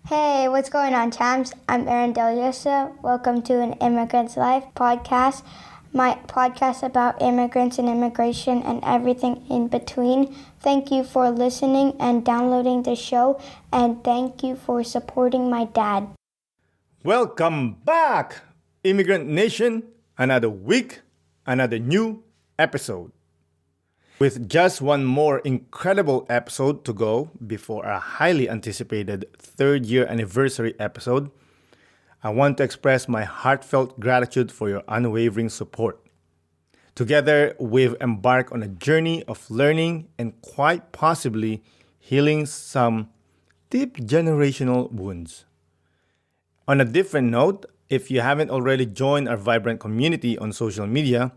Hey, what's going on, champs? I'm Aaron Deliosa. Welcome to an Immigrant's Life podcast, my podcast about immigrants and immigration and everything in between. Thank you for listening and downloading the show, and thank you for supporting my dad. Welcome back, Immigrant Nation. Another week, another new episode. With just one more incredible episode to go before our highly anticipated third-year anniversary episode, I want to express my heartfelt gratitude for your unwavering support. Together, we've embarked on a journey of learning and quite possibly healing some deep generational wounds. On a different note, if you haven't already joined our vibrant community on social media,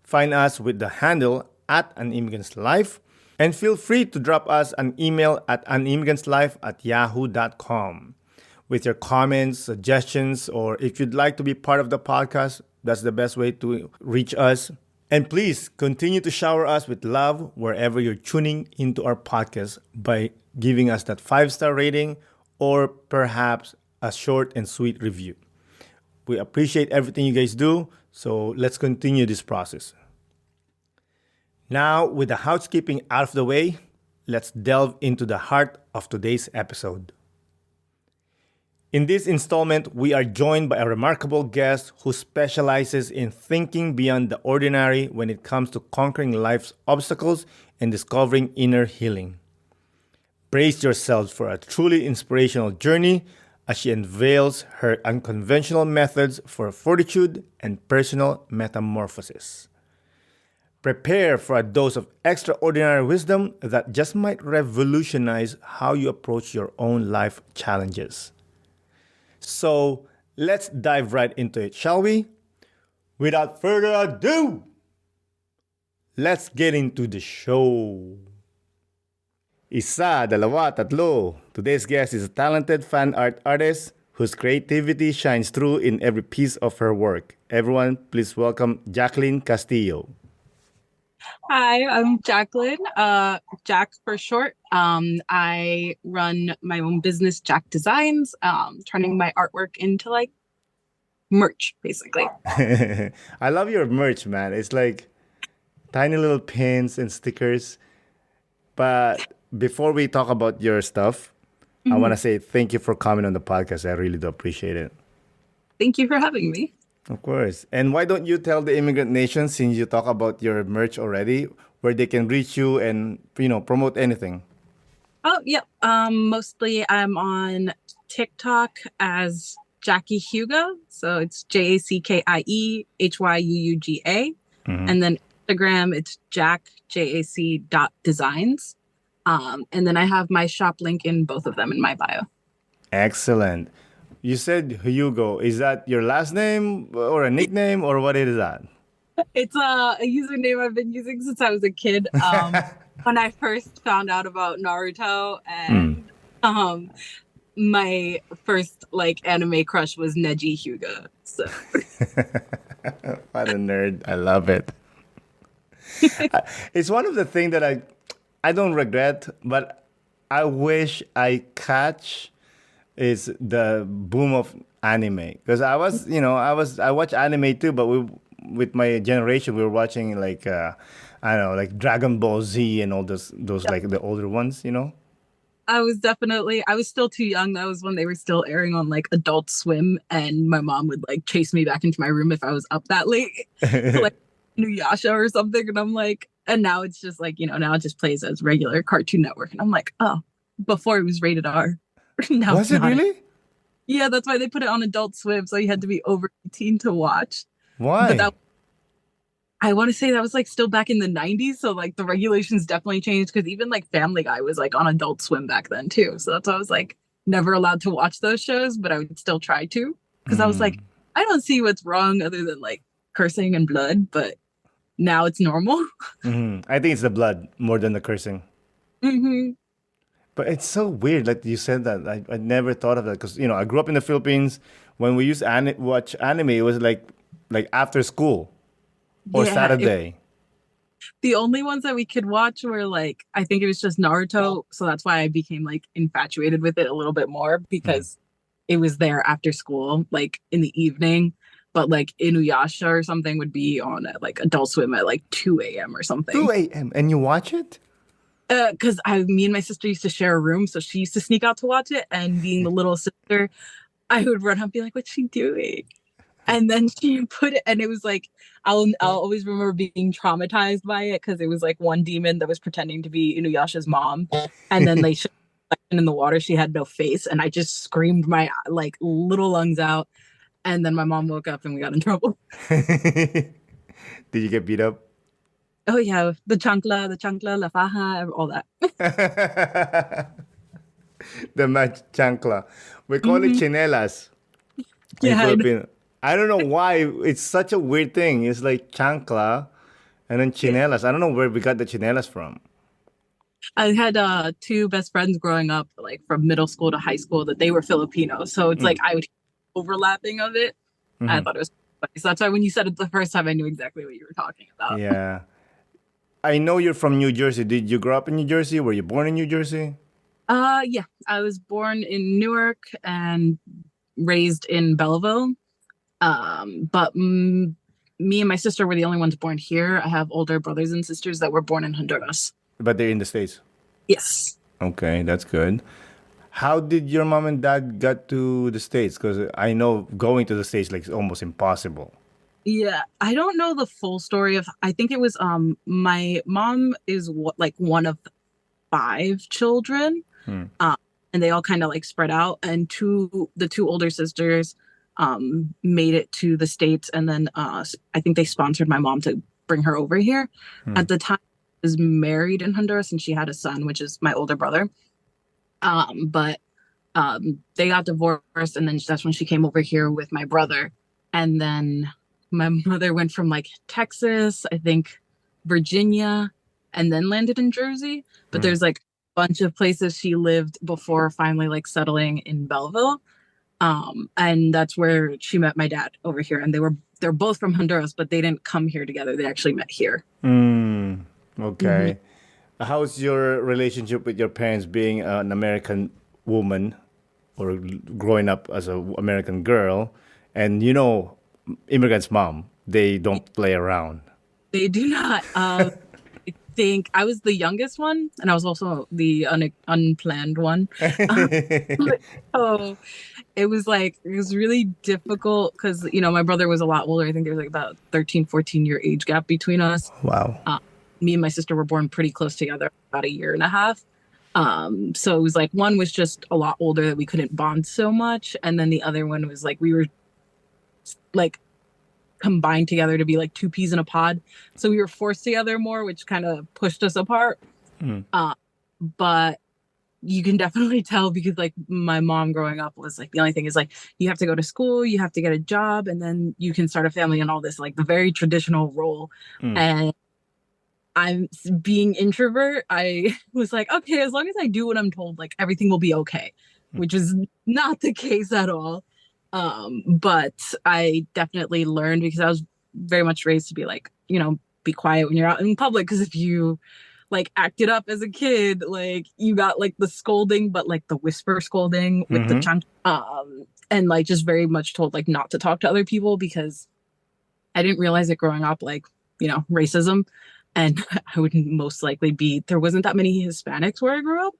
find us with the handle at An Immigrant's Life, and feel free to drop us an email at animmigrantslife@yahoo.com with your comments, suggestions, or if you'd like to be part of the podcast, that's the best way to reach us. And please continue to shower us with love wherever you're tuning into our podcast by giving us that 5-star rating or perhaps a short and sweet review. We appreciate everything you guys do, so let's continue this process. Now, with the housekeeping out of the way, let's delve into the heart of today's episode. In this installment, we are joined by a remarkable guest who specializes in thinking beyond the ordinary when it comes to conquering life's obstacles and discovering inner healing. Brace yourselves for a truly inspirational journey as she unveils her unconventional methods for fortitude and personal metamorphosis. Prepare for a dose of extraordinary wisdom that just might revolutionize how you approach your own life challenges. So let's dive right into it, shall we? Without further ado, let's get into the show. Isa, dalawa, tatlo. Today's guest is a talented fan art artist whose creativity shines through in every piece of her work. Everyone, please welcome Jackelyne Castillo. Hi, I'm Jackelyne, Jac for short. I run my own business, Jac Designs, turning my artwork into like merch, basically. I love your merch, man. It's like tiny little pins and stickers. But before we talk about your stuff, I want to say thank you for coming on the podcast. I really do appreciate it. Thank you for having me. Of course. And why don't you tell the Immigrant Nation, since you talk about your merch already, where they can reach you and, promote anything? Oh, yep. Mostly I'm on TikTok as Jackie Hugo. So it's JACKIEHYUUGA. And then Instagram, it's Jac.Designs. And then I have my shop link in both of them in my bio. Excellent. You said Hugo. Is that your last name or a nickname or what is that? It's a username I've been using since I was a kid. When I first found out about Naruto, and my first anime crush was Neji Hyuga. So what a nerd. I love it. It's one of the things that I don't regret, but I wish I catch is the boom of anime, because I watch anime too, but with my generation we were watching like Dragon Ball Z and all those like the older ones. I was still too young. That was when they were still airing on like Adult Swim, and my mom would like chase me back into my room if I was up that late to like Nuyasha or something, and I'm like, and now it's just like, now it just plays as regular Cartoon Network, and I'm like, oh, before it was rated R. Now was it really? Yeah, that's why they put it on Adult Swim, so you had to be over 18 to watch. Why? But I want to say that was like still back in the 90s, so like the regulations definitely changed, because even like Family Guy was like on Adult Swim back then too. So that's why I was like never allowed to watch those shows, but I would still try to, because I was like, I don't see what's wrong other than like cursing and blood, but now it's normal. I think it's the blood more than the cursing. But it's so weird, like you said that. I never thought of that, because I grew up in the Philippines. When we used to watch anime, it was like after school or Saturday. The only ones that we could watch were like, I think it was just Naruto. So that's why I became like infatuated with it a little bit more because it was there after school, like in the evening. But like Inuyasha or something would be on at like Adult Swim at like 2 a.m. or 2 something. a.m. and you watch it? Because me and my sister used to share a room, so she used to sneak out to watch it. And being the little sister, I would run up and be like, "What's she doing?" And then she put it, and it was like I'll always remember being traumatized by it because it was like one demon that was pretending to be Inuyasha's mom, and then they showed in the water she had no face, and I just screamed my like little lungs out, and then my mom woke up and we got in trouble. Did you get beat up? Oh yeah, the chancla, la faja, all that. The match chancla. We call it Mhm. chinelas in Yeah, Filipino. I don't know why. It's such a weird thing. It's like chancla and then chinelas. I don't know where we got the chinelas from. I had two best friends growing up, like from middle school to high school, that they were Filipino. So it's like I would overlapping of it. I Mhm. thought it was funny. So that's why when you said it the first time, I knew exactly what you were talking about. Yeah. I know you're from New Jersey. Did you grow up in New Jersey? Were you born in New Jersey? Yeah, I was born in Newark and raised in Belleville. But me and my sister were the only ones born here. I have older brothers and sisters that were born in Honduras. But they're in the States. Yes. Okay, that's good. How did your mom and dad got to the States? Because I know going to the States like is almost impossible. Yeah, I don't know the full story of. I think it was my mom is like one of five children, Hmm. um, and they all kind of like spread out. And the two older sisters made it to the States, and then I think they sponsored my mom to bring her over here. Hmm. At the time, she was married in Honduras, and she had a son, which is my older brother. But they got divorced, and then that's when she came over here with my brother. And then my mother went from like Texas, I think Virginia, and then landed in Jersey. But Hmm. there's like a bunch of places she lived before finally like settling in Belleville. And that's where she met my dad over here. And they're both from Honduras, but they didn't come here together. They actually met here. Mm, Hmm. okay. How's your relationship with your parents being an American woman or growing up as an American girl? And immigrants' mom, they don't play around. They do not. I think I was the youngest one, and I was also the unplanned one. So it was really difficult because my brother was a lot older. I think there was like about 13, 14 year age gap between us. Wow. Uh, Me and my sister were born pretty close together, about a year and a half. So it was like one was just a lot older that we couldn't bond so much, and then the other one was like we were like combined together to be like two peas in a pod. So we were forced together more, which kind of pushed us apart. Mm. But you can definitely tell because like my mom growing up was like the only thing is like you have to go to school, you have to get a job, and then you can start a family and all this, like the very traditional role. Mm. And I'm being introvert, I was like, okay, as long as I do what I'm told, like everything will be okay, which is not the case at all. But I definitely learned because I was very much raised to be like, be quiet when you're out in public. Because if you like acted up as a kid, like you got like the scolding, but like the whisper scolding with the Mm-hmm. chunk, and like just very much told like not to talk to other people because I didn't realize it growing up, like, racism. And I would most likely there wasn't that many Hispanics where I grew up.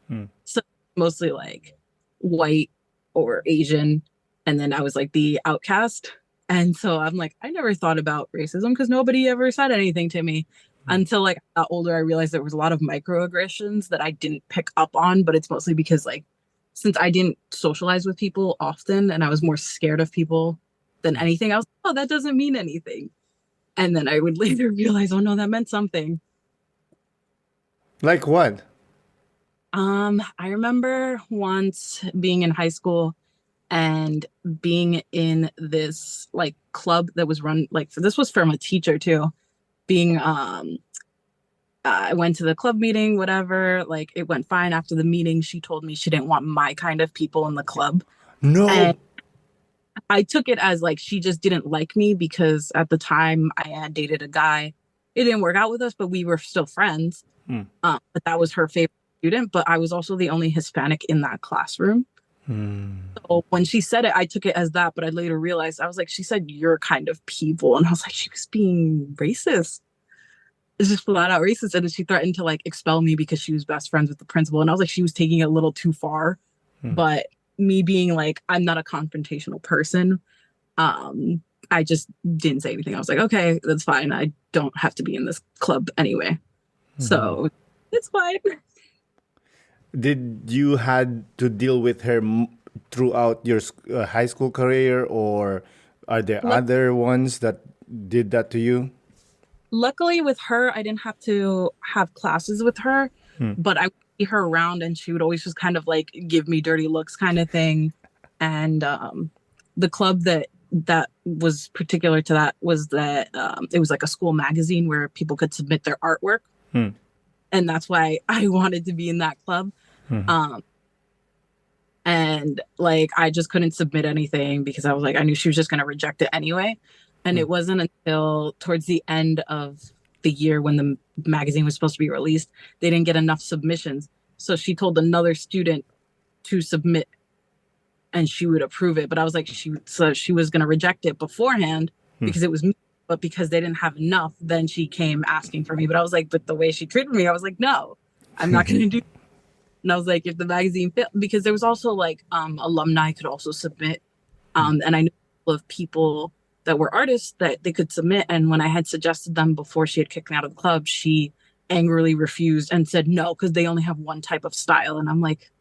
Mm. So mostly like white or Asian. And then I was like the outcast. And so I'm like, I never thought about racism because nobody ever said anything to me until like I got older. I realized there was a lot of microaggressions that I didn't pick up on, but it's mostly because like since I didn't socialize with people often and I was more scared of people than anything else, oh, that doesn't mean anything. And then I would later realize, oh no, that meant something. Like what? I remember once being in high school and being in this like club that was run like this was from a teacher too. Being I went to the club meeting, whatever, like it went fine. After the meeting, she told me she didn't want my kind of people in the club. And No. I took it as like she just didn't like me because at the time I had dated a guy it didn't work out with us, but we were still friends. But that was her favorite student. But I was also the only Hispanic in that classroom. So when she said it, I took it as that. But I later realized, I was like, she said, "You're kind of people." And I was like, she was being racist. It's just flat out racist. And then she threatened to like expel me because she was best friends with the principal. And I was like, she was taking it a little too far. But me being like, I'm not a confrontational person. I just didn't say anything. I was like, okay, that's fine. I don't have to be in this club anyway. So it's fine. Did you had to deal with her throughout your high school career, or are there other ones that did that to you? Luckily with her, I didn't have to have classes with her, but I would see her around and she would always just kind of like give me dirty looks kind of thing. And the club that was particular to that was that it was like a school magazine where people could submit their artwork. And that's why I wanted to be in that club. And like, I just couldn't submit anything because I was like, I knew she was just going to reject it anyway. And it wasn't until towards the end of the year when the magazine was supposed to be released, they didn't get enough submissions. So she told another student to submit and she would approve it. But I was like, she was going to reject it beforehand because it was me. But because they didn't have enough, then she came asking for me. But I was like, but the way she treated me, I was like, no, I'm not going to do. And I was like, if the magazine failed, because there was also like alumni could also submit. And I knew a couple of people that were artists that they could submit. And when I had suggested them before she had kicked me out of the club, she angrily refused and said no, because they only have one type of style. And I'm like,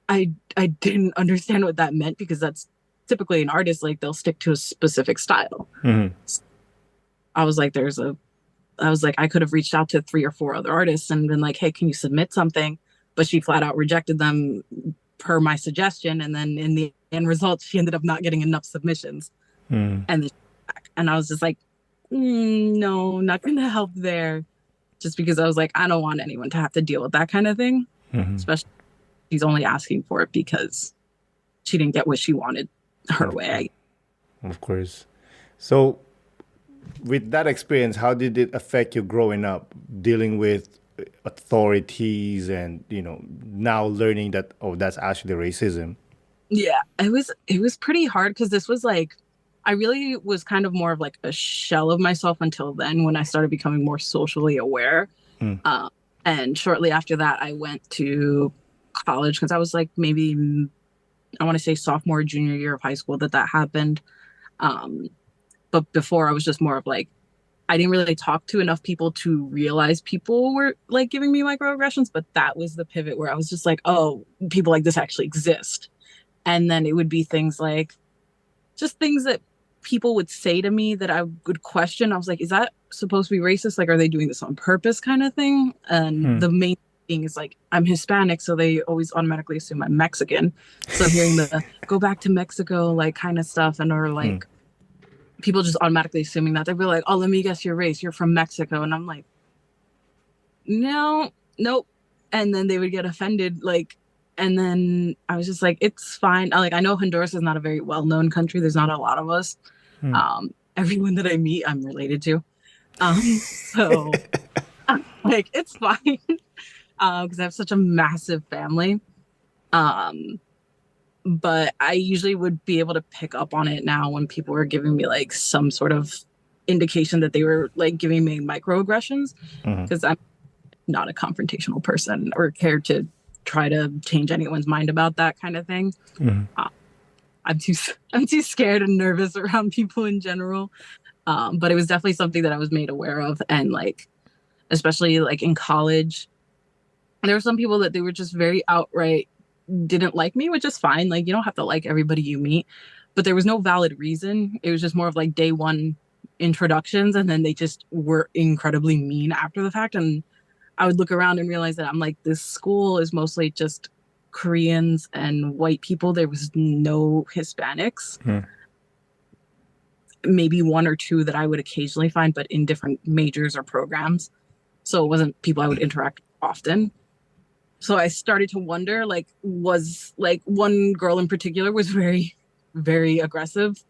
I didn't understand what that meant, because that's typically an artist, like they'll stick to a specific style. I was like, I could have reached out to 3 or 4 other artists and been like, hey, can you submit something? But she flat out rejected them per my suggestion. And then in the end result, she ended up not getting enough submissions. And I was just like, no, not going to help there. Just because I was like, I don't want anyone to have to deal with that kind of thing. Especially if she's only asking for it because she didn't get what she wanted her way. Of course. So with that experience, how did it affect you growing up, dealing with authorities and, now learning that, oh, that's actually racism? Yeah, it was pretty hard because this was like, I really was kind of more of like a shell of myself until then, when I started becoming more socially aware. And shortly after that, I went to college because I was like maybe, I want to say sophomore, junior year of high school that happened. But before, I was just more of like, I didn't really talk to enough people to realize people were like giving me microaggressions. But that was the pivot where I was just like, oh, people like this actually exist. And then it would be things like, just things that people would say to me that I would question. I was like, is that supposed to be racist? Like, are they doing this on purpose kind of thing? And the main thing is like, I'm Hispanic, so they always automatically assume I'm Mexican. So hearing the go back to Mexico, like kind of stuff, and or like people just automatically assuming that, they'd be like, oh, let me guess your race. You're from Mexico. And I'm like, no, nope. And then they would get offended. Like, and then I was just like, it's fine. I know Honduras is not a very well-known country. There's not a lot of us. Everyone that I meet, I'm related to. So I'm like, it's fine. Because I have such a massive family. But I usually would be able to pick up on it now when people were giving me like some sort of indication that they were like giving me microaggressions, because I'm not a confrontational person or care to try to change anyone's mind about that kind of thing. I'm too scared and nervous around people in general. But it was definitely something that I was made aware of. And like, especially like in college, there were some people that they were just very outright didn't like me, which is fine. Like, you don't have to like everybody you meet, but there was no valid reason. It was just more of like day one introductions. And then they just were incredibly mean after the fact. And I would look around and realize that I'm like, this school is mostly just Koreans and white people. There was no Hispanics. Maybe 1 or 2 that I would occasionally find, but in different majors or programs. So it wasn't people I would interact with often. So I started to wonder, like, was like one girl in particular was very, very aggressive.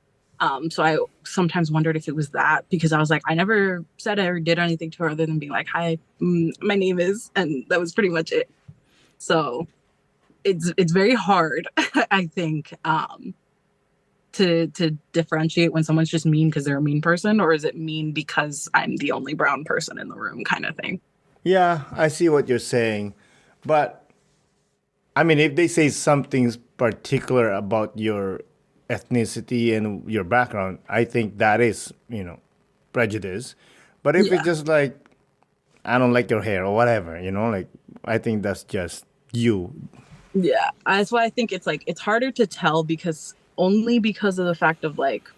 So I sometimes wondered if it was that, because I was like, I never said or did anything to her other than being like, hi, my name is, and that was pretty much it. So it's very hard, I think, to differentiate when someone's just mean because they're a mean person, or is it mean because I'm the only brown person in the room kind of thing. Yeah, I see what you're saying. But I mean, if they say something's particular about your ethnicity and your background, I think that is, prejudice. But if it's Yeah. just like, I don't like your hair or whatever, like, I think that's just you. Yeah. That's why I think it's like, it's harder to tell because only because of the fact of like,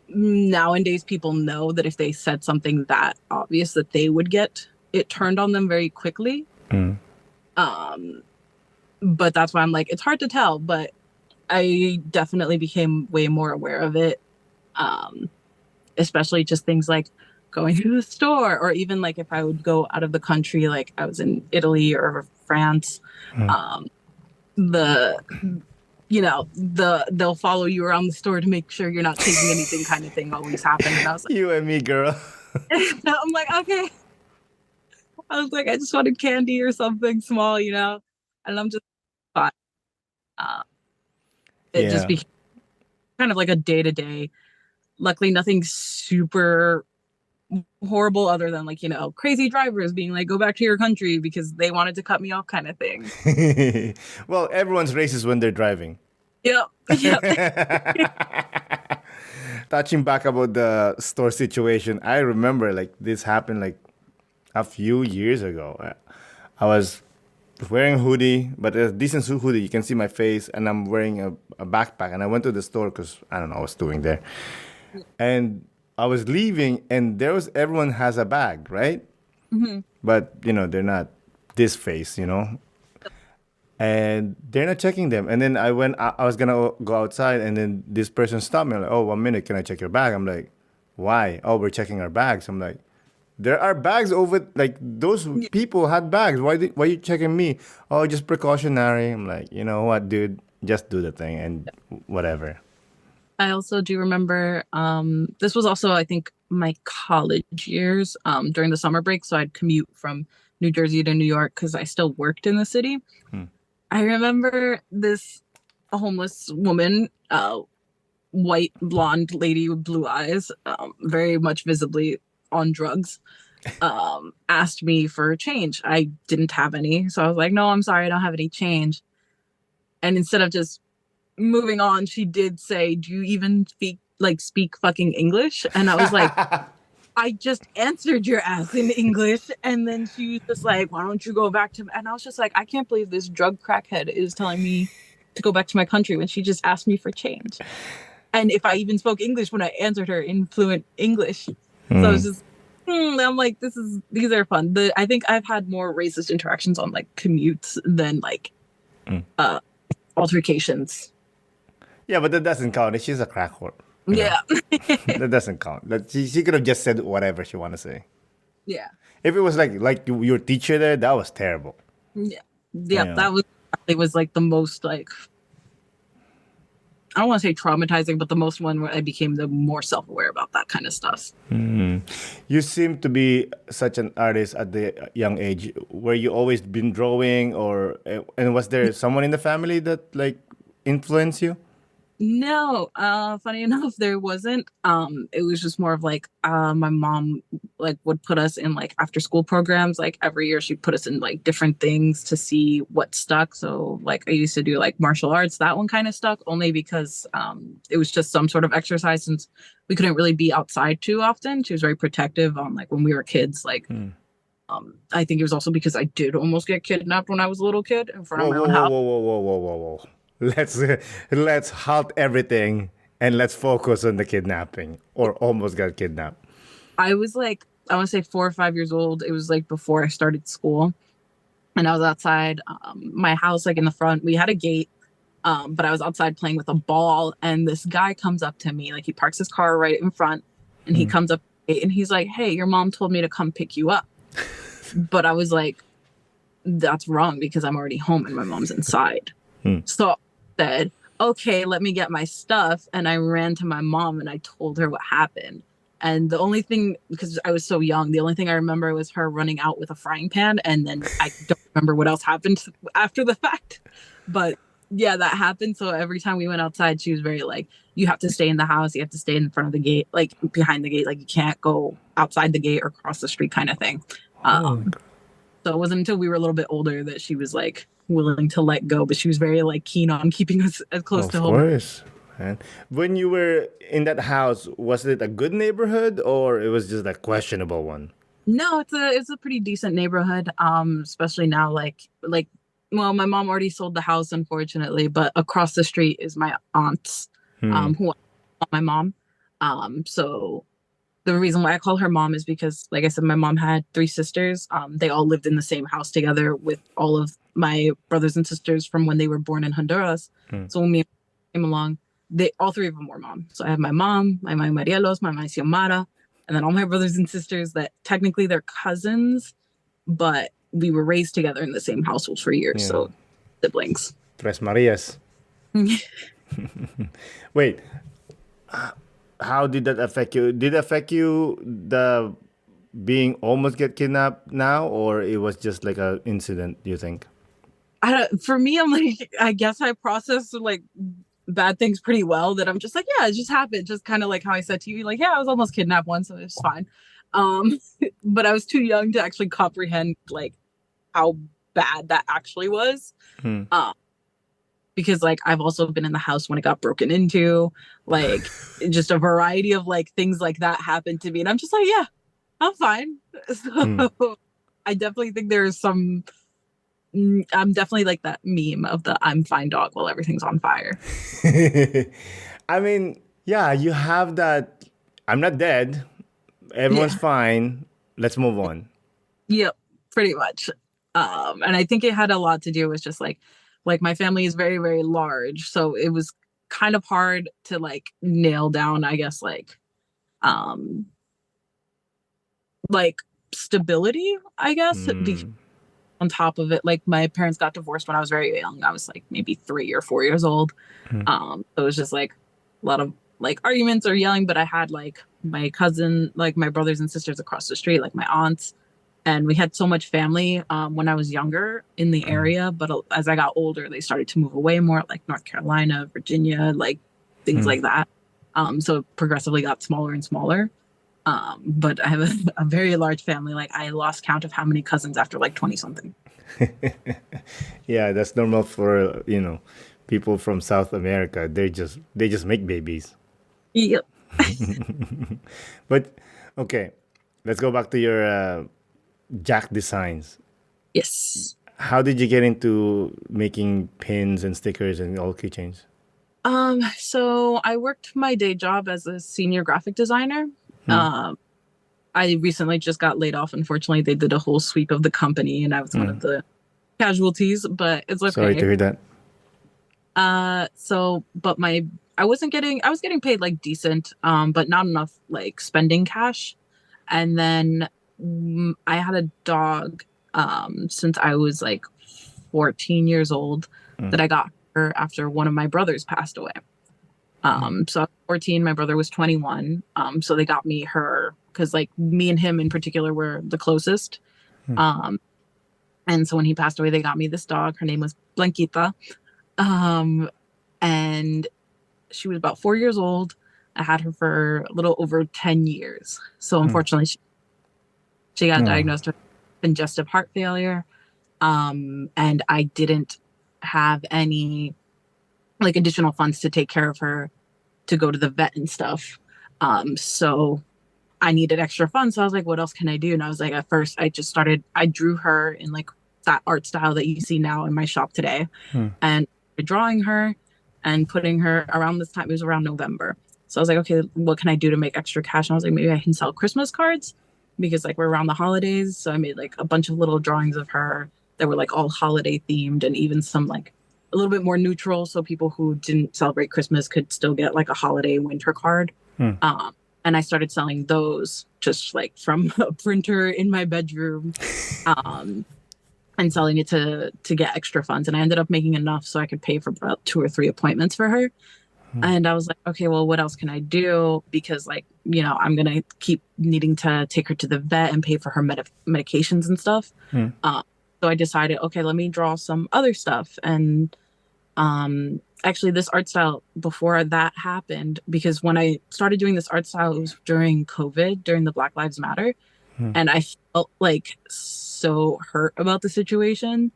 nowadays people know that if they said something that obvious that they would get it turned on them very quickly. Um, but that's why I'm like, it's hard to tell, but I definitely became way more aware of it. Especially just things like going to the store, or even like if I would go out of the country, like I was in Italy or France, the they'll follow you around the store to make sure you're not taking anything kind of thing always happened. And I was like, You and me, girl. I'm like, okay. I was like, I just wanted candy or something small, and I'm just fine. Uh, it just Yeah. became kind of like a day to day. Luckily, nothing super horrible other than like, crazy drivers being like, go back to your country because they wanted to cut me off kind of thing. Well, everyone's racist when they're driving. Yep. Yep. Touching back about the store situation, I remember like this happened like a few years ago. I was wearing a hoodie, but a decent hoodie. You can see my face, and I'm wearing a backpack. And I went to the store because I don't know what I was doing there. And I was leaving, and everyone has a bag, right? Mm-hmm. But they're not this face, and they're not checking them. And then I was gonna go outside, and then this person stopped me. I'm like, oh, 1 minute, can I check your bag? I'm like, why? Oh, we're checking our bags. I'm like, there are bags over, like those people had bags. Why are you checking me? Oh, just precautionary. I'm like, you know what, dude, just do the thing and whatever. I also do remember, this was also, I think, my college years, during the summer break. So I'd commute from New Jersey to New York because I still worked in the city. I remember a homeless woman, white blonde lady with blue eyes, very much visibly on drugs, asked me for change. I didn't have any. So I was like, no, I'm sorry, I don't have any change. And instead of just moving on, she did say, do you even speak fucking English? And I was like, I just answered your ass in English. And then she was just like, why don't you go back to, and I was just like, I can't believe this drug crackhead is telling me to go back to my country when she just asked me for change. And if I even spoke English when I answered her in fluent English. So I was just, I'm like, these are fun. I think I've had more racist interactions on like commutes than like altercations. Yeah, but that doesn't count. She's a crack whore. Yeah. That doesn't count. She could have just said whatever she want to say. Yeah. If it was like your teacher there, that was terrible. Yeah. Yeah. That was like the most like, I don't want to say traumatizing, but the most one where I became the more self-aware about that kind of stuff. You seem to be such an artist at the young age. Were you always been drawing, and was there someone in the family that like influenced you? No, funny enough, there wasn't. It was just more of like, my mom like would put us in like after school programs. Like every year she'd put us in like different things to see what stuck. So like I used to do like martial arts. That one kind of stuck only because it was just some sort of exercise since we couldn't really be outside too often. She was very protective on like when we were kids. Like I think it was also because I did almost get kidnapped when I was a little kid in front of my own house. Whoa. Let's halt everything and let's focus on the kidnapping, or almost got kidnapped. I was like, I want to say 4 or 5 years old. It was like before I started school, and I was outside my house, like in the front. We had a gate, but I was outside playing with a ball, and this guy comes up to me, like he parks his car right in front, and he comes up and he's like, "Hey, your mom told me to come pick you up," but I was like, "That's wrong because I'm already home and my mom's inside." So I said, okay, let me get my stuff. And I ran to my mom and I told her what happened. And the only thing, because I was so young, the only thing I remember was her running out with a frying pan. And then I don't remember what else happened after the fact. But yeah, that happened. So every time we went outside, she was very like, you have to stay in the house. You have to stay in front of the gate, like behind the gate. Like you can't go outside the gate or cross the street kind of thing. Oh my God. So it wasn't until we were a little bit older that she was like willing to let go. But she was very like keen on keeping us as close to Of home. course. Man. When you were in that house, was it a good neighborhood or it was just a questionable one? No, it's a pretty decent neighborhood. Especially now, well, my mom already sold the house, unfortunately, but across the street is my aunt's, who my mom. So the reason why I call her mom is because, like I said, my mom had three sisters. They all lived in the same house together with all of my brothers and sisters from when they were born in Honduras. So when we came along, they all three of them were mom. So I have my mom, my Marielos, my Xiomara, and then all my brothers and sisters that technically they're cousins, but we were raised together in the same household for years. Yeah. So siblings. Tres Marias. Wait, how did that affect you? Did it affect you the being almost get kidnapped now, or it was just like an incident, you think? For me, I'm like, I guess I process like bad things pretty well that I'm just like, yeah, it just happened. Just kind of like how I said to you, like, yeah, I was almost kidnapped once, so it's fine. But I was too young to actually comprehend like how bad that actually was. Because like I've also been in the house when it got broken into, like just a variety of like things like that happened to me. And I'm just like, yeah, I'm fine. So I definitely think there's some I'm definitely like that meme of the I'm fine dog while everything's on fire. I mean, yeah, you have that. I'm not dead. Everyone's fine. Let's move on. Yep, pretty much. And I think it had a lot to do with just like my family is very, very large. So it was kind of hard to like nail down, I guess, like stability, I guess. Because on top of it, like my parents got divorced when I was very young. I was like maybe 3 or 4 years old. So it was just like a lot of like arguments or yelling, but I had like my cousin, like my brothers and sisters across the street, like my aunts, and we had so much family when I was younger in the area. But as I got older, they started to move away more, like North Carolina, Virginia, like things like that. So it progressively got smaller and smaller. But I have a very large family. Like I lost count of how many cousins after like 20 something. Yeah, that's normal for, people from South America. They just make babies. Yep. But okay, let's go back to your Jac Designs. Yes. How did you get into making pins and stickers and all keychains? So I worked my day job as a senior graphic designer. I recently just got laid off. Unfortunately, they did a whole sweep of the company and I was one of the casualties, but it's okay. Sorry to hear that. But I was getting paid like decent, but not enough like spending cash. And then I had a dog, since I was like 14 years old that I got her after one of my brothers passed away. So I was 14, my brother was 21. So they got me her because like me and him in particular were the closest. And so when he passed away, they got me this dog. Her name was Blanquita. And she was about 4 years old. I had her for a little over 10 years. So unfortunately, she got diagnosed with congestive heart failure. And I didn't have any like additional funds to take care of her, to go to the vet and stuff. So I needed extra funds. So I was like, what else can I do? And I was like, at first I drew her in like that art style that you see now in my shop today. And drawing her and putting her around this time. It was around November. So I was like, okay, what can I do to make extra cash? And I was like, maybe I can sell Christmas cards because like we're around the holidays. So I made like a bunch of little drawings of her that were like all holiday themed and even some like a little bit more neutral. So people who didn't celebrate Christmas could still get like a holiday winter card. And I started selling those just like from a printer in my bedroom. and selling it to get extra funds. And I ended up making enough so I could pay for about 2 or 3 appointments for her. And I was like, okay, well, what else can I do? Because like, I'm going to keep needing to take her to the vet and pay for her medications and stuff. So I decided, okay, let me draw some other stuff. And actually this art style before that happened, because when I started doing this art style, it was during COVID, during the Black Lives Matter. And I felt like so hurt about the situation.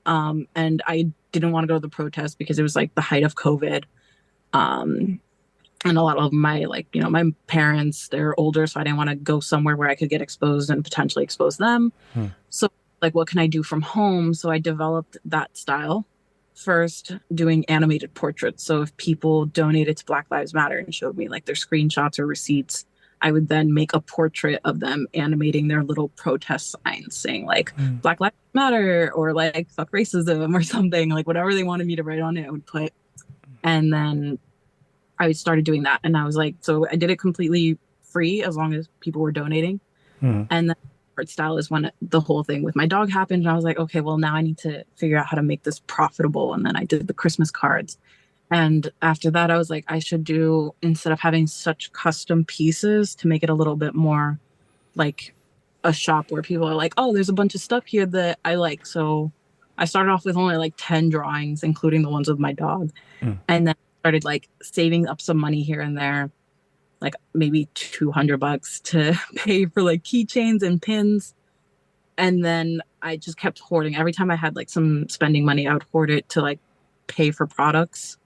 And I didn't want to go to the protest because it was like the height of COVID. And a lot of my my parents, they're older, so I didn't want to go somewhere where I could get exposed and potentially expose them. So like, what can I do from home? So I developed that style first, doing animated portraits. So if people donated to Black Lives Matter and showed me like their screenshots or receipts, I would then make a portrait of them animating their little protest signs saying like Black Lives Matter or like fuck racism or something, like whatever they wanted me to write on it, I would put. And then I started doing that. And I was like, so I did it completely free as long as people were donating. And then art style is when the whole thing with my dog happened. And I was like, okay, well, now I need to figure out how to make this profitable. And then I did the Christmas cards. And after that, I was like, I should do, instead of having such custom pieces, to make it a little bit more like a shop where people are like, oh, there's a bunch of stuff here that I like. So I started off with only like 10 drawings, including the ones with my dog. And then started like saving up some money here and there, like maybe $200 to pay for like keychains and pins. And then I just kept hoarding. Every time I had like some spending money, I would hoard it to like pay for products,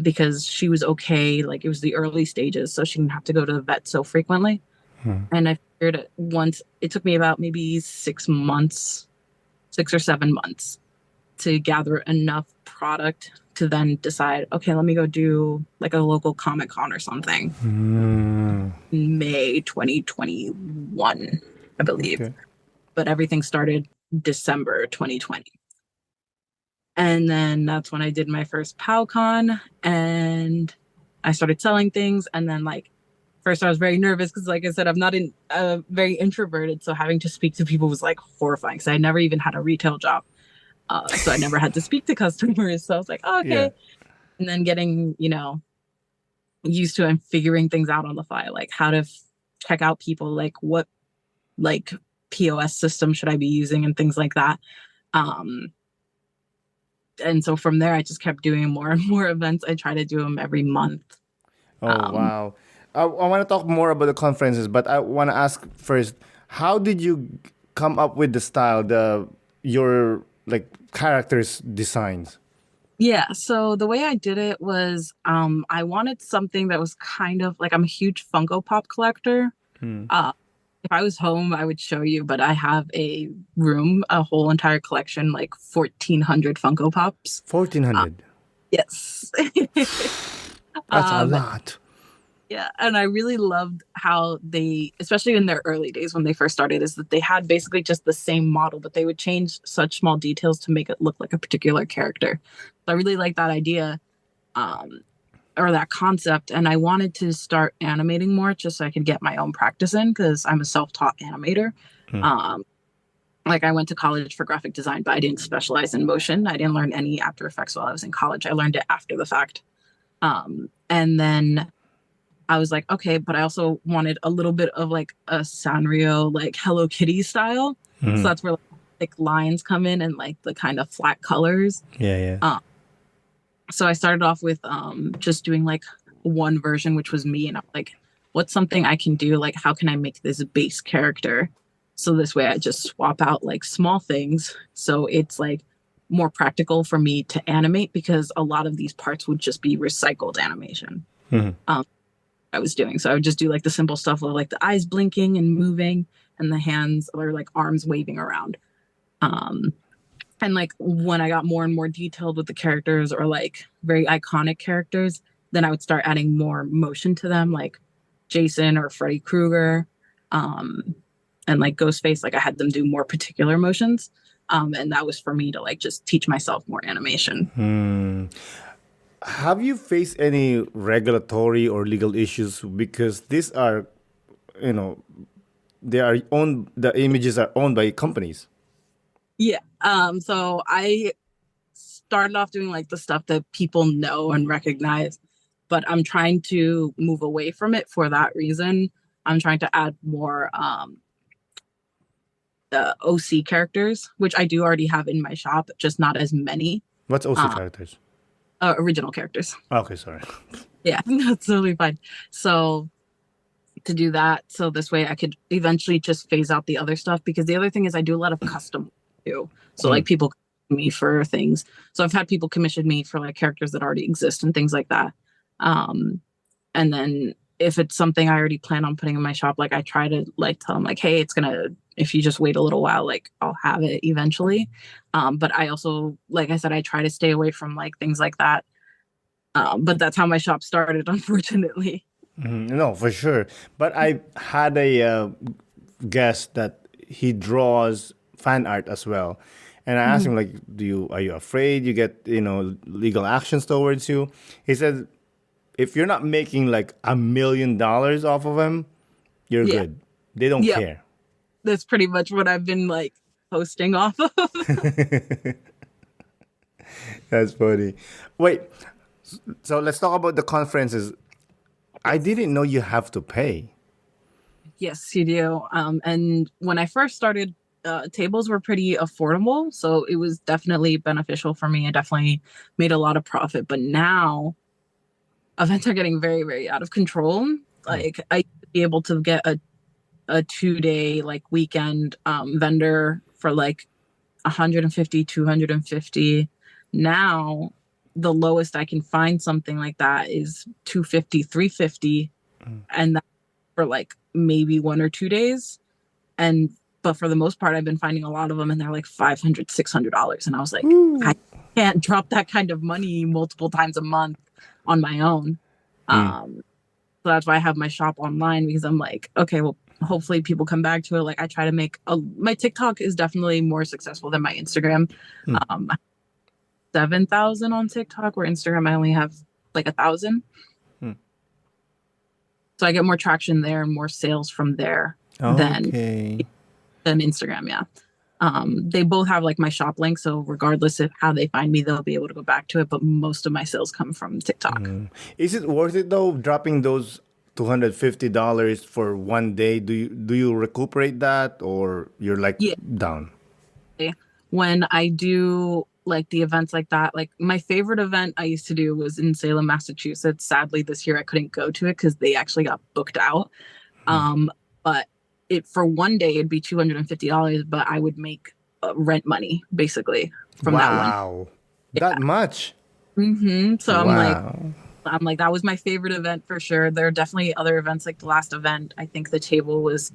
because she was okay. Like it was the early stages, so she didn't have to go to the vet so frequently. And I figured once, it took me about maybe 6 or 7 months to gather enough product to then decide, okay, let me go do like a local Comic Con or something. May 2021, I believe. Okay. But everything started December 2020. And then that's when I did my first PowCon and I started selling things. And then like, first I was very nervous because like I said, I'm not very introverted. So having to speak to people was like horrifying because I never even had a retail job. So I never had to speak to customers. So I was like, oh, okay. Yeah. And then getting, used to and figuring things out on the fly, like how to check out people, like what like POS system should I be using and things like that. And so from there, I just kept doing more and more events. I try to do them every month. Oh, wow. I want to talk more about the conferences, but I want to ask first, how did you come up with the style, your like characters' designs? Yeah, so the way I did it was I wanted something that was kind of like, I'm a huge Funko Pop collector. If I was home, I would show you, but I have a whole entire collection, like 1,400 Funko Pops. 1,400? Yes. That's a lot. Yeah, and I really loved how they, especially in their early days when they first started, is that they had basically just the same model, but they would change such small details to make it look like a particular character. So I really like that idea, or that concept, and I wanted to start animating more just so I could get my own practice in, because I'm a self-taught animator. Like I went to college for graphic design, but I didn't specialize in motion. I didn't learn any After Effects while I was in college. I learned it after the fact. And then I was like, okay, but I also wanted a little bit of like a Sanrio, like Hello Kitty style. So that's where like lines come in and like the kind of flat colors. Yeah. So I started off with just doing like one version, which was me. And I'm like, what's something I can do? Like, how can I make this base character? So this way I just swap out like small things. So it's like more practical for me to animate, because a lot of these parts would just be recycled animation. I was doing. So I would just do like the simple stuff of like the eyes blinking and moving and the hands or like arms waving around. And like when I got more and more detailed with the characters, or like very iconic characters, then I would start adding more motion to them, like Jason or Freddy Krueger, and like Ghostface. Like I had them do more particular motions. And that was for me to like just teach myself more animation. Have you faced any regulatory or legal issues? Because these are, the images are owned by companies. Yeah. So I started off doing like the stuff that people know and recognize, but I'm trying to move away from it for that reason. I'm trying to add more OC characters, which I do already have in my shop, just not as many. What's OC Uh, characters? Original characters. Okay, sorry. Yeah, that's totally fine. So to do that, so this way I could eventually just phase out the other stuff, because the other thing is I do a lot of custom too. So like people commission me for things. So I've had people commission me for like characters that already exist and things like that. And then if it's something I already plan on putting in my shop, like I try to like tell them like, hey, it's gonna, if you just wait a little while, like I'll have it eventually. But I also, like I said, I try to stay away from like things like that. But that's how my shop started, unfortunately. No, for sure. But I had a guest that he draws fan art as well, and I asked him like, are you afraid you get legal actions towards you? He said, if you're not making like $1 million off of them, you're Yeah. good. They don't Yeah. care. That's pretty much what I've been like posting off of. That's funny. Wait, so let's talk about the conferences. I didn't know you have to pay. Yes, you do. And when I first started, tables were pretty affordable, so it was definitely beneficial for me. I definitely made a lot of profit. But now events are getting very, very out of control. Like I used to be able to get a 2-day like weekend vendor for like 150, 250. Now the lowest I can find something like that is 250, 350, and that's for like maybe 1 or 2 days. But for the most part, I've been finding a lot of them and they're like $500, $600. And I was like, I can't drop that kind of money multiple times a month on my own. So that's why I have my shop online, because I'm like, okay, well, hopefully people come back to it. Like I try to make my TikTok is definitely more successful than my Instagram. 7,000 on TikTok, where Instagram I only have like 1,000. So I get more traction there and more sales from there than Instagram. Yeah. They both have like my shop link, so regardless of how they find me, they'll be able to go back to it. But most of my sales come from TikTok. Is it worth it though, dropping those $250 for one day? Do you recuperate that, or you're like down? When I do like the events like that, like my favorite event I used to do was in Salem, Massachusetts. Sadly, this year I couldn't go to it because they actually got booked out. But for one day it'd be $250, but I would make rent money basically from that one. Wow, that much? So I'm like, that was my favorite event for sure. There are definitely other events, like the last event, I think the table was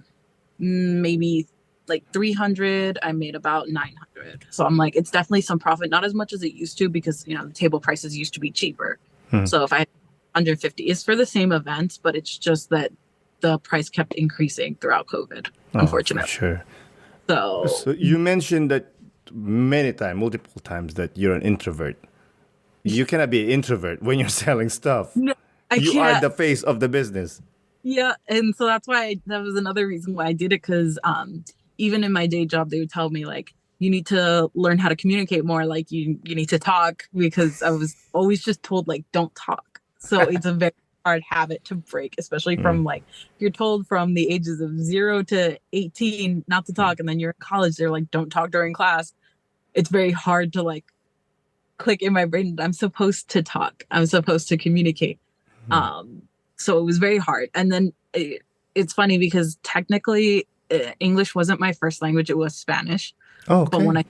maybe like 300. I made about 900. So I'm like, it's definitely some profit, not as much as it used to, because the table prices used to be cheaper. So if I had 150, it's for the same events, but it's just that the price kept increasing throughout COVID, unfortunately. For sure. So you mentioned that multiple times, that you're an introvert. You cannot be an introvert when you're selling stuff. No, you are the face of the business. Yeah, and so that's why that was another reason why I did it, because even in my day job, they would tell me like, you need to learn how to communicate more. Like you need to talk, because I was always just told like, don't talk. So it's a very hard habit to break, especially from like, you're told from the ages of 0 to 18 not to talk, and then you're in college, they're like, don't talk during class. It's very hard to like click in my brain that I'm supposed to talk. I'm supposed to communicate. So it was very hard. And then it's funny because technically English wasn't my first language. It was Spanish. Oh, okay. But when I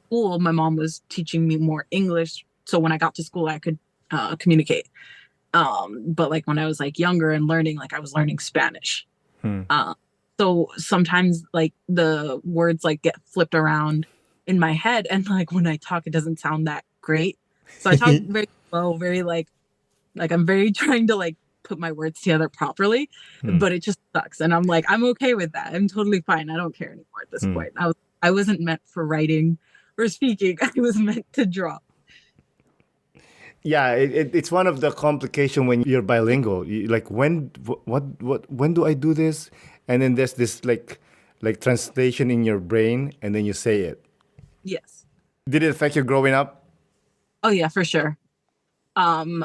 school, my mom was teaching me more English. So when I got to school, I could communicate. But like when I was like younger and learning, like I was learning Spanish. So sometimes like the words like get flipped around in my head, and like when I talk, it doesn't sound that great. So I talk very slow, very like I'm very trying to like put my words together properly, but it just sucks. And I'm like, I'm okay with that. I'm totally fine. I don't care anymore at this point. I wasn't meant for writing or speaking. I was meant to draw. Yeah, it's one of the complication when you're bilingual. Like when do I do this? And then there's this like translation in your brain, and then you say it. Yes. Did it affect you growing up? Oh yeah, for sure. In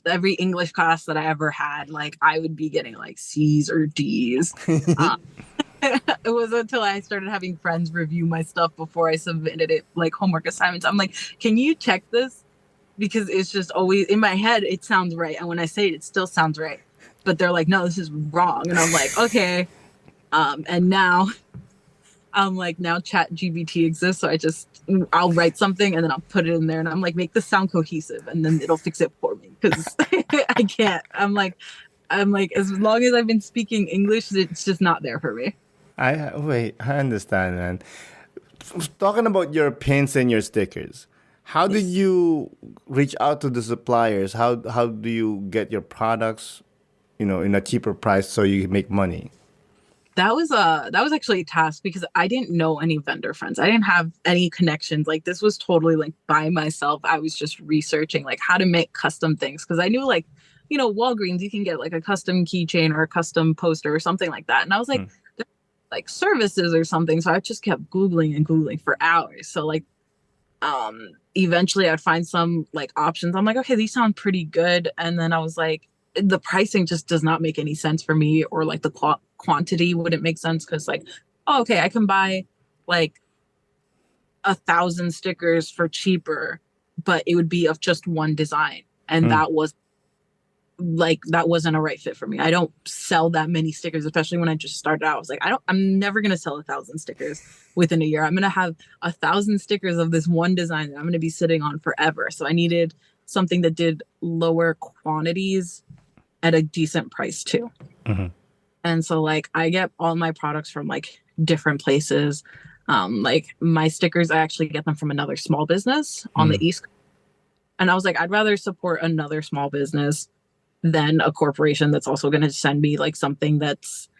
every English class that I ever had, like I would be getting like C's or D's. Um, it was until I started having friends review my stuff before I submitted it, like homework assignments. I'm like, can you check this? Because it's just always in my head, it sounds right. And when I say it, it still sounds right. But they're like, no, this is wrong. And I'm like, okay. And now I'm like, now Chat GBT exists. So I'll write something and then I'll put it in there and I'm like, make this sound cohesive and then it'll fix it for me. Cause I can't. I'm like, as long as I've been speaking English, it's just not there for me. I understand, man. Talking about your pins and your stickers, how did you reach out to the suppliers? How do you get your products, in a cheaper price so you can make money? That was actually a task because I didn't know any vendor friends. I didn't have any connections. Like this was totally like by myself. I was just researching like how to make custom things because I knew like, Walgreens, you can get like a custom keychain or a custom poster or something like that. And I was like, like services or something. So I just kept Googling and Googling for hours. So like eventually I'd find some like options. I'm like, okay, these sound pretty good. And then I was like, the pricing just does not make any sense for me, or like the quantity wouldn't make sense because like, oh, okay, I can buy like 1,000 stickers for cheaper, but it would be of just one design. And that wasn't a right fit for me. I don't sell that many stickers, especially when I just started out. I was like, I'm never going to sell 1,000 stickers within a year. I'm going to have 1,000 stickers of this one design that I'm going to be sitting on forever. So I needed something that did lower quantities at a decent price too. And so like I get all my products from like different places. Like my stickers, I actually get them from another small business on the East Coast. And I was like, I'd rather support another small business than a corporation that's also going to send me like something that's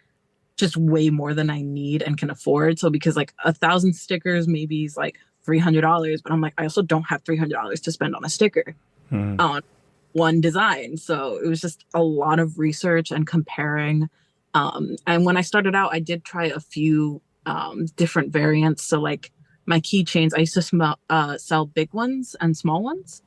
just way more than I need and can afford. So because like 1,000 stickers maybe is like $300, but I'm like, I also don't have $300 to spend on a sticker on one design. So it was just a lot of research and comparing. And when I started out, I did try a few different variants. So like my keychains, I used to sell big ones and small ones.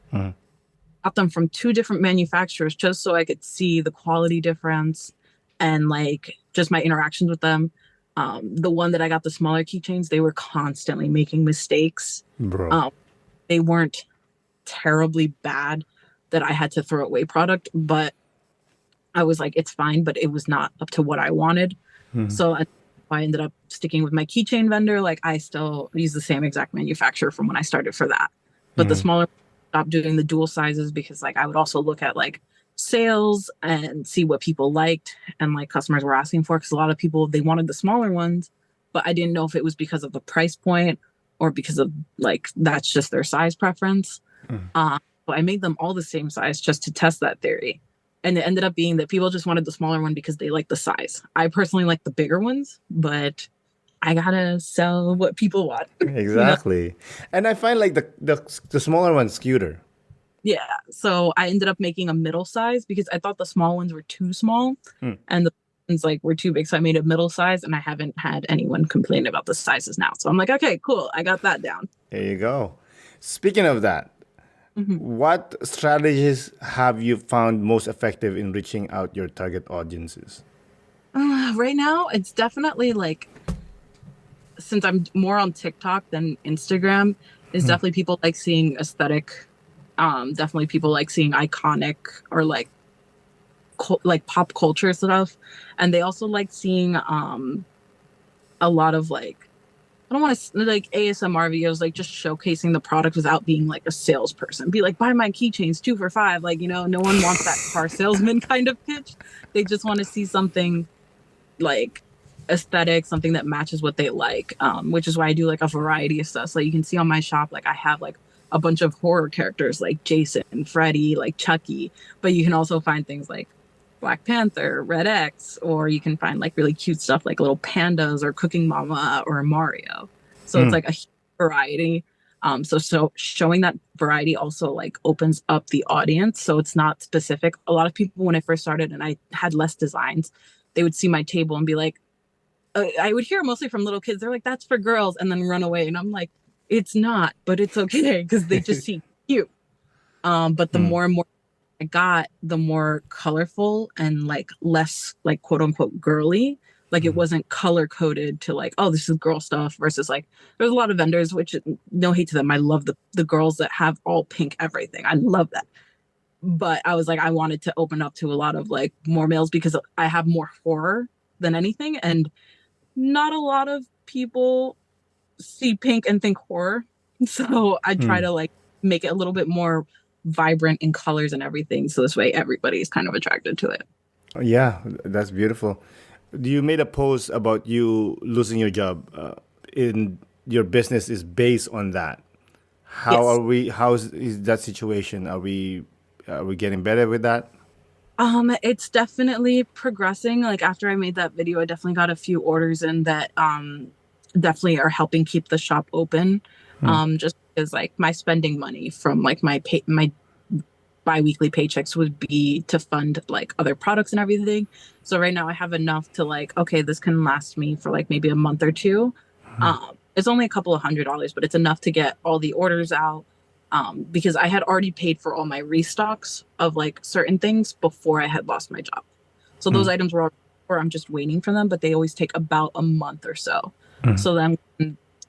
Got them from 2 different manufacturers just so I could see the quality difference and like just my interactions with them. The one that I got, the smaller keychains, they were constantly making mistakes. They weren't terribly bad that I had to throw away product, but I was like, it's fine, but it was not up to what I wanted. So I ended up sticking with my keychain vendor. Like I still use the same exact manufacturer from when I started for that. But the smaller, stopped doing the dual sizes because like I would also look at like sales and see what people liked and like customers were asking for. Because a lot of people, they wanted the smaller ones, but I didn't know if it was because of the price point or because of like, that's just their size preference. So I made them all the same size just to test that theory. And it ended up being that people just wanted the smaller one because they like the size. I personally like the bigger ones, but I gotta sell what people want. Exactly. And I find like the smaller one's cuter. Yeah. So I ended up making a middle size because I thought the small ones were too small and the ones like were too big. So I made a middle size and I haven't had anyone complain about the sizes now. So I'm like, okay, cool. I got that down. There you go. Speaking of that, what strategies have you found most effective in reaching out your target audiences? Right now, it's definitely like, since I'm more on TikTok than Instagram, is definitely people like seeing aesthetic. Definitely people like seeing iconic or like pop culture stuff. And they also like seeing a lot of like, I don't want to like ASMR videos, like just showcasing the product without being like a salesperson. Be like, buy my keychains 2 for $5. Like, no one wants that car salesman kind of pitch. They just want to see something like aesthetic, something that matches what they like, which is why I do like a variety of stuff. So you can see on my shop, like I have like a bunch of horror characters like Jason, Freddy, like Chucky, but you can also find things like Black Panther, Red X, or you can find like really cute stuff like little pandas or Cooking Mama or Mario. So it's like a variety. So showing that variety also like opens up the audience. So it's not specific. A lot of people, when I first started and I had less designs, they would see my table and be like, I would hear mostly from little kids. They're like, that's for girls, and then run away. And I'm like, It's not, but it's okay because they just seem cute. But the Mm. more and more I got, the more colorful and like less like quote unquote girly. Like it Mm. wasn't color coded to like, oh, this is girl stuff versus like there's a lot of vendors, which no hate to them. I love the girls that have all pink everything. I love that. But I was like, I wanted to open up to a lot of like more males because I have more horror than anything. And not a lot of people see pink and think horror. So I try Mm. to like make it a little bit more vibrant in colors and everything. So this way everybody's kind of attracted to it. Yeah, that's beautiful. You made a post about you losing your job. In your business is based on that. How are Yes. we? Is that situation? Are we getting better with that? It's definitely progressing. Like after I made that video, I definitely got a few orders in that definitely are helping keep the shop open. Hmm. Just because like my spending money from like my bi-weekly paychecks would be to fund like other products and everything. So right now I have enough to like, okay, this can last me for like maybe a month or two. It's only a couple of $100s, but it's enough to get all the orders out. Because I had already paid for all my restocks of like certain things before I had lost my job. So those Hmm. items were, or I'm just waiting for them, but they always take about a month or so. Hmm. So then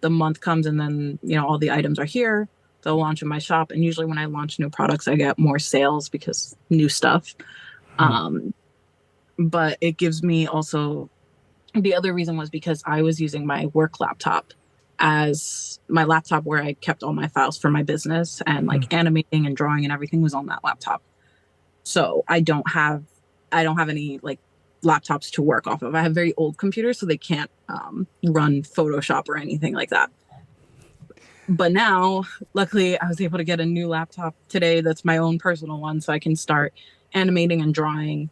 the month comes and then, all the items are here. They'll launch in my shop. And usually when I launch new products, I get more sales because new stuff. Um, but it gives me also the other reason was because I was using my work laptop as my laptop where I kept all my files for my business and Hmm. like animating and drawing and everything was on that laptop. So I don't have any like laptops to work off of. I have very old computers, so they can't run Photoshop or anything like that. But now, luckily, I was able to get a new laptop today that's my own personal one, so I can start animating and drawing.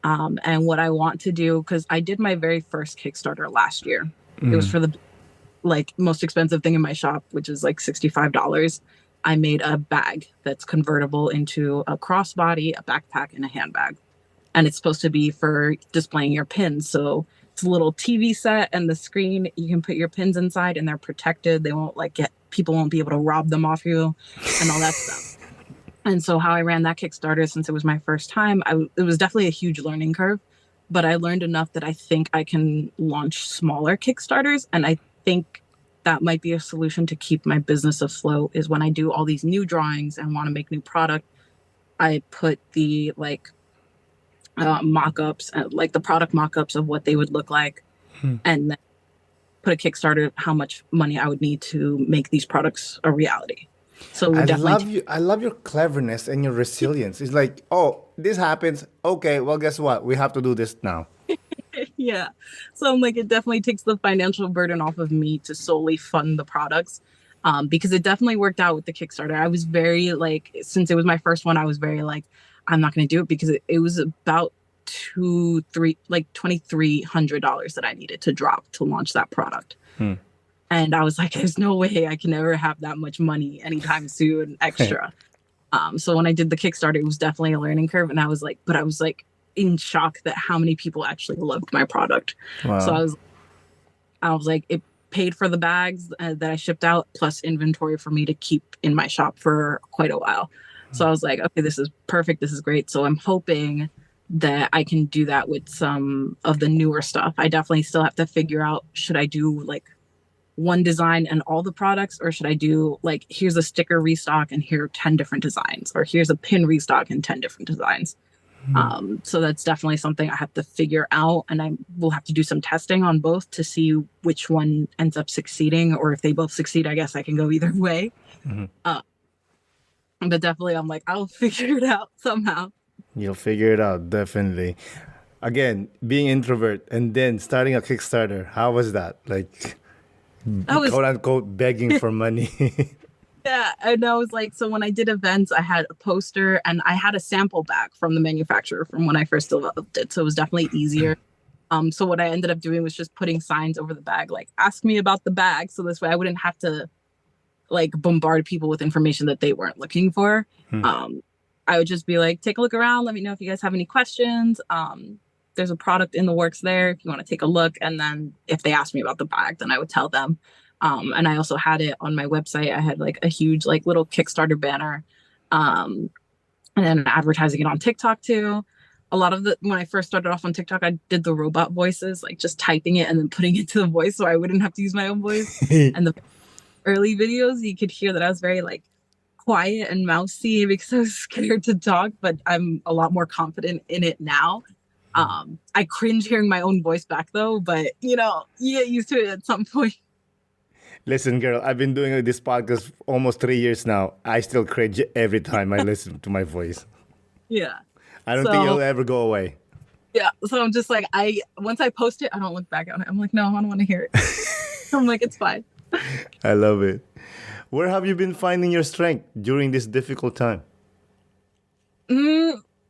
And what I want to do, because I did my very first Kickstarter last year. It was Hmm. for the like most expensive thing in my shop, which is like $65. I made a bag that's convertible into a crossbody, a backpack, and a handbag. And it's supposed to be for displaying your pins. So it's a little TV set and the screen. You can put your pins inside and they're protected. They won't like people won't be able to rob them off you and all that stuff. And so how I ran that Kickstarter, since it was my first time, it was definitely a huge learning curve, but I learned enough that I think I can launch smaller Kickstarters. And I think that might be a solution to keep my business afloat is when I do all these new drawings and want to make new product, I put the like mock-ups, like the product mock-ups of what they would look like, and then put a Kickstarter how much money I would need to make these products a reality. So it I would definitely love you. I love your cleverness and your resilience. It's like, oh, this happens. Okay, well, guess what? We have to do this now. yeah. So I'm like, it definitely takes the financial burden off of me to solely fund the products. Because it definitely worked out with the Kickstarter. I was very like, since it was my first one, I was very like, I'm not going to do it because it was about like $2,300 that I needed to drop to launch that product. Hmm. And I was like, there's no way I can ever have that much money anytime soon extra. So when I did the Kickstarter, it was definitely a learning curve. And I was like in shock that how many people actually loved my product. So Wow. I was like, it paid for the bags that I shipped out plus inventory for me to keep in my shop for quite a while. So I was like, okay, this is perfect. This is great. So I'm hoping that I can do that with some of the newer stuff. I definitely still have to figure out, should I do like one design and all the products, or should I do like, here's a sticker restock and here are 10 different designs, or here's a pin restock and 10 different designs. So that's definitely something I have to figure out, and I will have to do some testing on both to see which one ends up succeeding, or if they both succeed, I guess I can go either way. Uh, but definitely, I'm like, I'll figure it out somehow. You'll figure it out, definitely. Again, being introvert and then starting a Kickstarter, how was that? Like, I was quote unquote, begging for money. Yeah, and I was like, so when I did events, I had a poster and I had a sample back from the manufacturer from when I first developed it, so it was definitely easier. So what I ended up doing was just putting signs over the bag, like "Ask me about the bag," so this way I wouldn't have to like bombard people with information that they weren't looking for. Um, I would just be like, take a look around. Let me know if you guys have any questions. There's a product in the works there if you want to take a look. And then if they ask me about the bag, then I would tell them. And I also had it on my website. I had like a huge like little Kickstarter banner, and then advertising it on TikTok too. A lot of when I first started off on TikTok, I did the robot voices, like just typing it and then putting it to the voice so I wouldn't have to use my own voice. And the early videos, you could hear that I was very like quiet and mousy because I was scared to talk, but I'm a lot more confident in it now. I cringe hearing my own voice back though, but you get used to it at some point. Listen, girl, I've been doing this podcast almost 3 years now. I still cringe every time I listen to my voice. Yeah. I don't think it'll ever go away. Yeah. So I'm just like, once I post it, I don't look back on it. I'm like, no, I don't want to hear it. I'm like, it's fine. I love it. Where have you been finding your strength during this difficult time?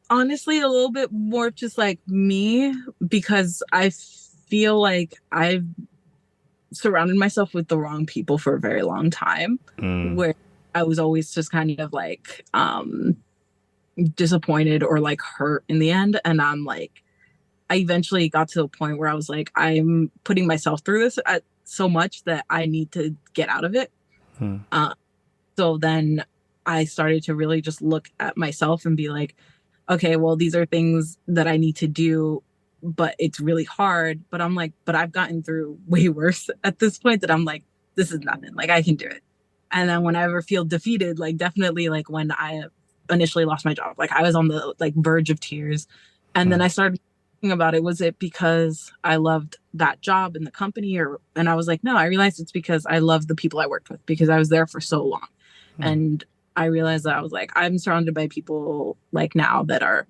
Honestly, a little bit more just like me, because I feel like I've surrounded myself with the wrong people for a very long time, where I was always just kind of like disappointed or like hurt in the end. And I'm like, I eventually got to a point where I was like, I'm putting myself through this so much that I need to get out of it. So then I started to really just look at myself and be like, okay, well, these are things that I need to do, but it's really hard. But I'm like, but I've gotten through way worse at this point that I'm like, this is nothing. Like, I can do it. And then whenever I feel defeated, like definitely like when I initially lost my job, like I was on the like verge of tears. And then I started thinking about it. Was it because I loved that job in the company, and I was like, no, I realized it's because I loved the people I worked with because I was there for so long. And I realized that I was like, I'm surrounded by people like now that are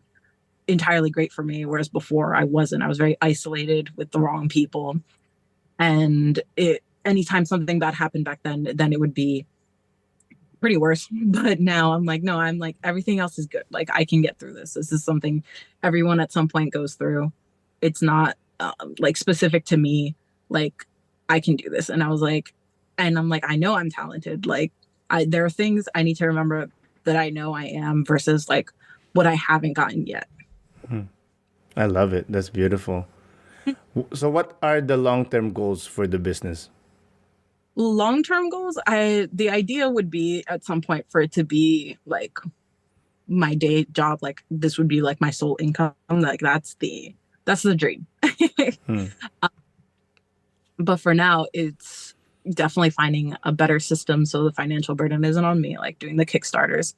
entirely great for me. Whereas before I wasn't. I was very isolated with the wrong people. And anytime something bad happened back then it would be pretty worse. But now I'm like, no, I'm like, everything else is good. Like, I can get through this. This is something everyone at some point goes through. It's not like specific to me. Like, I can do this. And I was like, and I'm like, I know I'm talented. Like, there are things I need to remember that I know I am versus like what I haven't gotten yet. I love it. That's beautiful. So what are the long-term goals for the business? Long-term goals, the idea would be at some point for it to be like my day job. Like, this would be like my sole income. Like, that's the dream. But for now, it's definitely finding a better system so the financial burden isn't on me, like doing the Kickstarters.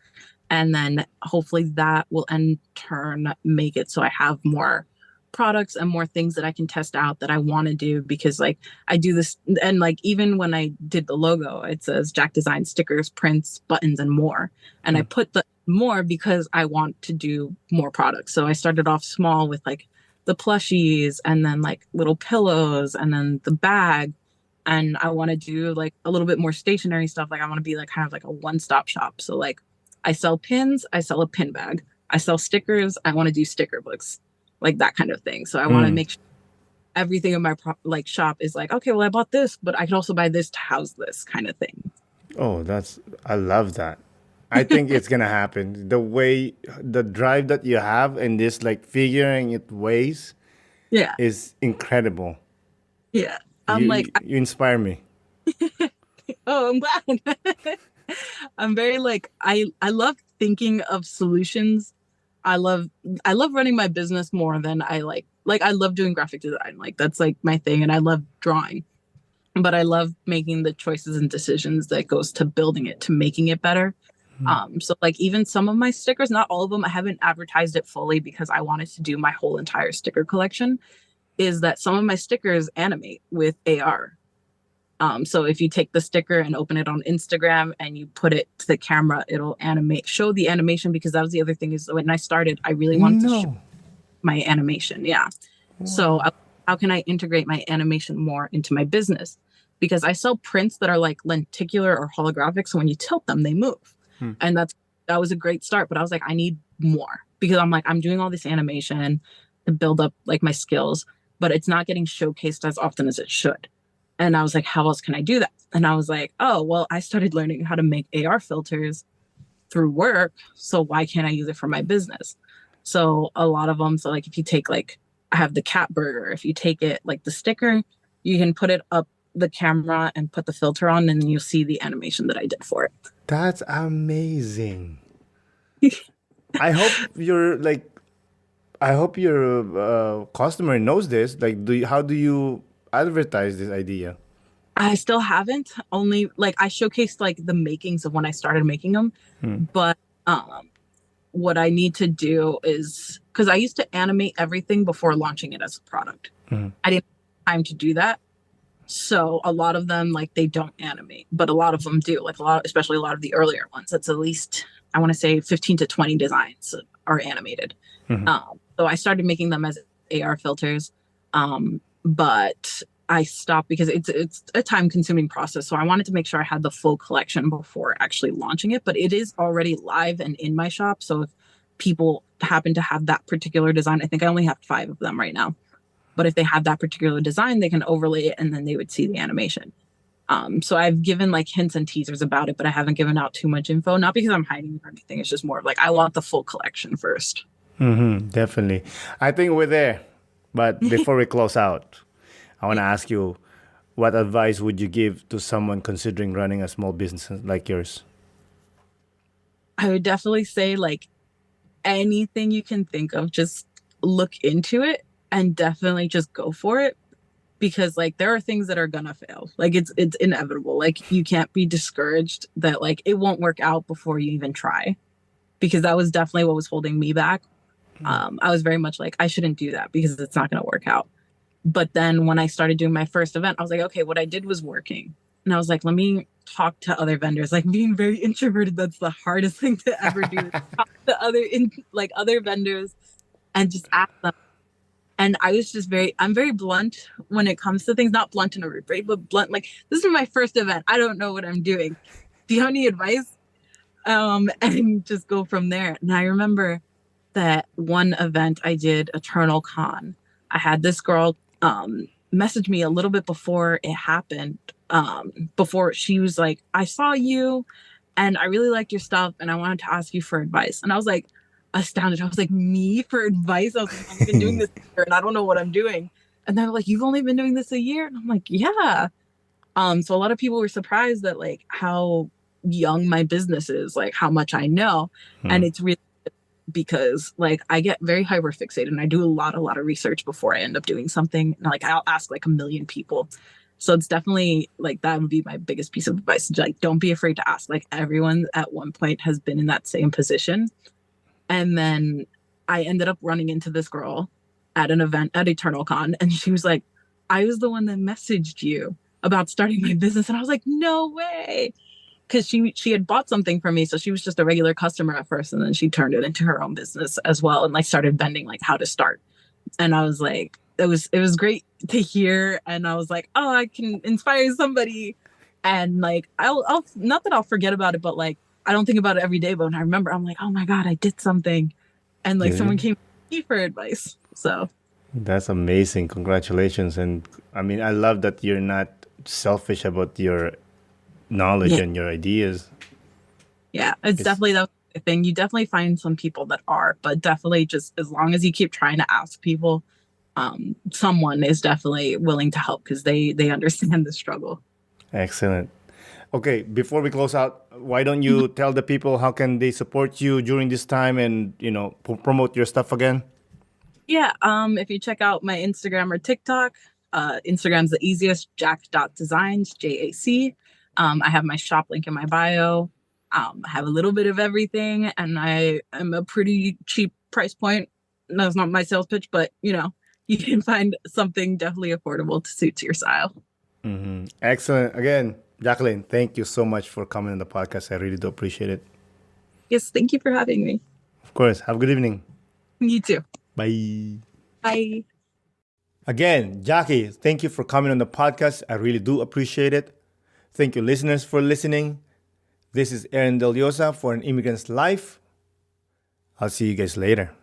And then hopefully that will in turn make it so I have more products and more things that I can test out that I want to do, because like I do this, and like even when I did the logo, it says Jac Designs, stickers, prints, buttons, and more. And I put the more because I want to do more products. So I started off small with like the plushies and then like little pillows and then the bag. And I want to do like a little bit more stationary stuff. Like, I want to be like kind of like a one-stop shop. So like I sell pins, I sell a pin bag, I sell stickers, I want to do sticker books, like that kind of thing. So I want to make sure everything in my shop is like, okay, well, I bought this, but I can also buy this to house this kind of thing. Oh, I love that. I think it's going to happen. The drive that you have and this like figuring it ways is incredible. Yeah. You inspire me. Oh, I'm glad. I'm very like, I love thinking of solutions. I love running my business more than I like I love doing graphic design. Like, that's like my thing, and I love drawing. But I love making the choices and decisions that goes to building it, to making it better. So like even some of my stickers, not all of them, I haven't advertised it fully because I wanted to do my whole entire sticker collection, is that some of my stickers animate with AR. So if you take the sticker and open it on Instagram and you put it to the camera, it'll show the animation, because that was the other thing, is when I started, I really wanted to show my animation. Yeah. Wow. So how can I integrate my animation more into my business? Because I sell prints that are like lenticular or holographic. So when you tilt them, they move. And that was a great start. But I was like, I need more, because I'm like, I'm doing all this animation to build up like my skills, but it's not getting showcased as often as it should. And I was like, how else can I do that? And I was like, oh, well, I started learning how to make AR filters through work. So why can't I use it for my business? So a lot of them. So like if you take like, I have the cat burger, if you take it like the sticker, you can put it up the camera and put the filter on, and then you'll see the animation that I did for it. That's amazing. I hope your customer knows this. Like, how do you advertise this idea? I still haven't. Only like I showcased like the makings of when I started making them, but what I need to do is, because I used to animate everything before launching it as a product. I didn't have time to do that. So a lot of them, like, they don't animate, but a lot of them do. Like especially a lot of the earlier ones. It's at least, I want to say 15 to 20 designs are animated. So I started making them as AR filters, but I stopped because it's a time consuming process. So I wanted to make sure I had the full collection before actually launching it, but it is already live and in my shop. So if people happen to have that particular design, I think I only have 5 of them right now. But if they have that particular design, they can overlay it and then they would see the animation. So I've given like hints and teasers about it, but I haven't given out too much info. Not because I'm hiding or anything. It's just more of like, I want the full collection first. Definitely. I think we're there. But before we close out, I want to ask you, what advice would you give to someone considering running a small business like yours? I would definitely say, like, anything you can think of, just look into it and definitely just go for it. Because like there are things that are gonna fail. Like it's inevitable. Like you can't be discouraged that like it won't work out before you even try. Because that was definitely what was holding me back. I was very much like, I shouldn't do that because it's not gonna work out. But then when I started doing my first event, I was like, okay, what I did was working. And I was like, let me talk to other vendors. Like being very introverted, that's the hardest thing to ever do. Talk to other vendors and just ask them. And I was just I'm very blunt when it comes to things, not blunt in a rude way, but blunt. Like, this is my first event. I don't know what I'm doing. Do you have any advice? And just go from there. And I remember that one event I did, Eternal Con. I had this girl message me a little bit before it happened. Before she was like, I saw you and I really liked your stuff and I wanted to ask you for advice. And I was like, astounded. I was like, me for advice? I was like, I've been doing this year and I don't know what I'm doing. And they're like, you've only been doing this a year? And I'm like, yeah. So a lot of people were surprised that like how young my business is, like how much I know. And it's really because like I get very hyper fixated and I do a lot of research before I end up doing something. And like I'll ask like a million people. So it's definitely like that would be my biggest piece of advice. Like, don't be afraid to ask. Like everyone at one point has been in that same position. And then I ended up running into this girl at an event at Eternal Con. And she was like, I was the one that messaged you about starting my business. And I was like, no way. Because she had bought something from me. So she was just a regular customer at first. And then she turned it into her own business as well. And like started vending like how to start. And I was like, it was great to hear. And I was like, oh, I can inspire somebody. And like, I'll not that I'll forget about it, but like, I don't think about it every day, but when I remember, I'm like, oh my God, I did something. And like someone came to me for advice. So that's amazing. Congratulations. And I mean, I love that you're not selfish about your knowledge and your ideas. Yeah, it's definitely the thing. You definitely find some people that are, but definitely just as long as you keep trying to ask people, someone is definitely willing to help because they understand the struggle. Excellent. Okay, before we close out, why don't you tell the people how can they support you during this time and, promote your stuff again? Yeah, if you check out my Instagram or TikTok, Instagram's the easiest, Jac.designs, JAC. I have my shop link in my bio. I have a little bit of everything and I am a pretty cheap price point. That's not my sales pitch, but you can find something definitely affordable to suit your style. Excellent. Again, Jackelyne, thank you so much for coming on the podcast. I really do appreciate it. Yes, thank you for having me. Of course. Have a good evening. You too. Bye. Bye. Again, Jackie, thank you for coming on the podcast. I really do appreciate it. Thank you, listeners, for listening. This is Aaron Del Diosa for An Immigrant's Life. I'll see you guys later.